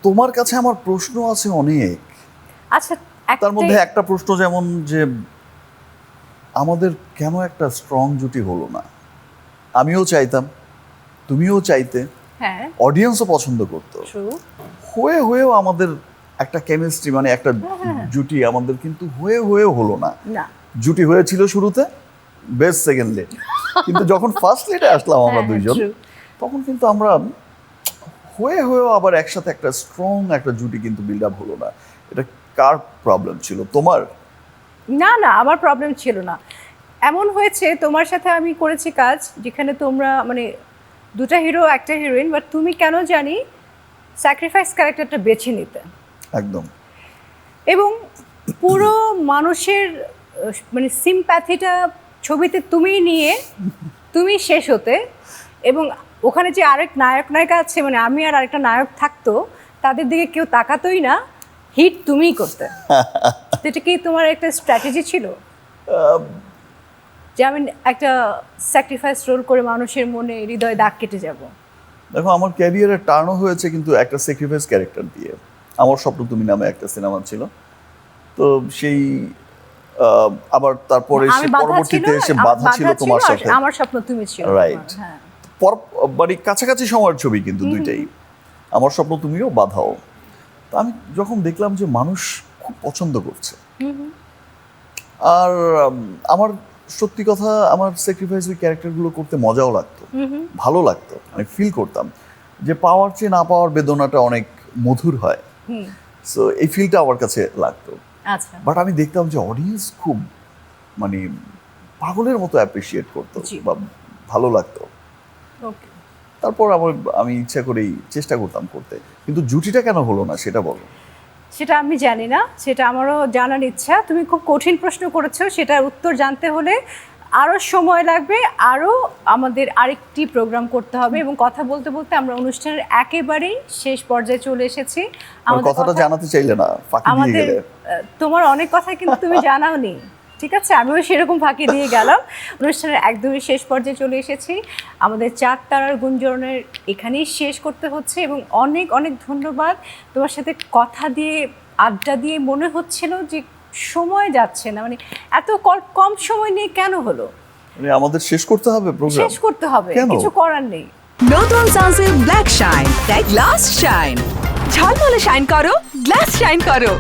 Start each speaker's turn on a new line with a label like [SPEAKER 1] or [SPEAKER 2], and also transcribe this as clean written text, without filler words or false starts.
[SPEAKER 1] তোমার কাছে আমার প্রশ্ন আছে অনেক।
[SPEAKER 2] আচ্ছা,
[SPEAKER 1] তার মধ্যে একটা প্রশ্ন যেমন যে আমাদের কেন একটা স্ট্রং জুটি হলো না? আমিও চাইতাম, তুমিও চাইতে,
[SPEAKER 2] হ্যাঁ
[SPEAKER 1] অডিয়েন্সও পছন্দ করতো,
[SPEAKER 2] ট্রু।
[SPEAKER 1] হয়েও আমাদের একটা কেমিস্ট্রি মানে একটা জুটি আমাদের কিন্তু হয়েও হলো না।
[SPEAKER 2] না,
[SPEAKER 1] জুটি হয়েছিল শুরুতে, বেস্ট সেকেন্ড লেট, কিন্তু যখন ফার্স্ট লেটে আসলাম আমরা দুইজন,
[SPEAKER 2] true.
[SPEAKER 1] তখন কিন্তু আমরা হয়েও আবার একসাথে একটা স্ট্রং একটা জুটি কিন্তু বিল্ড আপ হলো না। এটা কার প্রবলেম ছিল, তোমার?
[SPEAKER 2] না না, আমার প্রবলেম ছিল না। এমন হয়েছে তোমার সাথে আমি করেছি কাজ যেখানে তোমরা মানে দুটা হিরো একটা হিরোইন, বাট তুমি কেন জানি স্যাক্রিফাইস ক্যারেক্টারটা বেছে নিতে,
[SPEAKER 1] একদম।
[SPEAKER 2] এবং পুরো মানুষের মানে সিম্প্যাথিটা ছবিতে তুমি নিয়ে তুমি শেষ হতে, এবং ওখানে যে আরেক নায়ক নায়িকা আছে মানে আমি আর আরেকটা নায়ক থাকতো, তাদের দিকে কেউ তাকাতোই না, হিট তুমিই করতে। এটা কি তোমার একটা স্ট্র্যাটেজি ছিল যে আমি একটা স্যাক্রিফাইস রোল করে মানুষের মনে হৃদয়ে দাগ কেটে যাব?
[SPEAKER 1] দেখো, আমার ক্যারিয়ারের টার্নও হয়েছে কিন্তু একটা স্যাক্রিফাইস ক্যারেক্টার দিয়ে। আমার স্বপ্ন তুমি নামে একটা সিনেমা ছিল, তো সেই আবার তারপরে
[SPEAKER 2] আমি
[SPEAKER 1] সে
[SPEAKER 2] বাধা
[SPEAKER 1] পরবর্তীতে
[SPEAKER 2] ছিল,
[SPEAKER 1] এসে বাধা ছিল তোমার
[SPEAKER 2] আর
[SPEAKER 1] সাথে।
[SPEAKER 2] আমার স্বপ্ন তুমি ছিল।
[SPEAKER 1] রাইট।
[SPEAKER 2] হ্যাঁ,
[SPEAKER 1] মানে কাছাকাছি সময়ের ছবি কিন্তু দুইটাই, আমার স্বপ্ন তুমিও, বাধাও। তো আমি যখন দেখলাম যে মানুষ খুব পছন্দ করছে, আর আমার সত্যি কথা আমার স্যাক্রিফাইস ওই ক্যারেক্টারগুলো করতে মজাও লাগতো, ভালো লাগতো, আমি ফিল করতাম যে পাওয়ার চেয়ে না পাওয়ার বেদনাটা অনেক মধুর হয়। সো এই ফিলটা আমার কাছে লাগতো।
[SPEAKER 2] আচ্ছা।
[SPEAKER 1] বাট আমি দেখতাম যে অডিয়েন্স খুব মানে পাগলের মতো অ্যাপ্রিসিয়েট করতো
[SPEAKER 2] জি।
[SPEAKER 1] বা ভালো লাগতো।
[SPEAKER 2] ওকে,
[SPEAKER 1] তারপর আমি ইচ্ছা করেই চেষ্টা করতাম করতে, কিন্তু জুটিটা কেন হলো না সেটা বলো।
[SPEAKER 2] সেটা আমি জানি না, সেটা আমারও জানার ইচ্ছা। তুমি খুব কঠিন প্রশ্ন করেছো, সেটার উত্তর জানতে হলে আরও সময় লাগবে, আরও আমাদের আরেকটি প্রোগ্রাম করতে হবে, এবং কথা বলতে বলতে আমরা অনুষ্ঠানের একেবারেই শেষ পর্যায়ে চলে এসেছি।
[SPEAKER 1] আমার কথাটা জানাতে চাইলে না, ফাঁকি দিয়ে
[SPEAKER 2] আমাদের
[SPEAKER 1] গেলে।
[SPEAKER 2] তোমার অনেক কথা কিন্তু তুমি জানাওনি, ঠিক আছে, আমিও সেরকম ফাঁকি দিয়ে গেলাম। অনুষ্ঠানের একদমই শেষ পর্যায়ে চলে এসেছি, আমাদের 4 তারার গুঞ্জনের এখানেই শেষ করতে হচ্ছে, এবং অনেক অনেক ধন্যবাদ। তোমার সাথে কথা দিয়ে আড্ডা দিয়ে মনে হচ্ছিল যে সময় যাচ্ছে না, মানে এত কম সময় নিয়ে কেন হলো?
[SPEAKER 1] মানে আমাদের শেষ করতে হবে প্রোগ্রাম,
[SPEAKER 2] শেষ করতে হবে,
[SPEAKER 1] কেন?
[SPEAKER 2] কিছু করার নেই।
[SPEAKER 3] নতুন সানসিল্ক ব্ল্যাক শাইন, তাই গ্লাস শাইন, ঝলমলে শাইন করো, গ্লাস শাইন করো।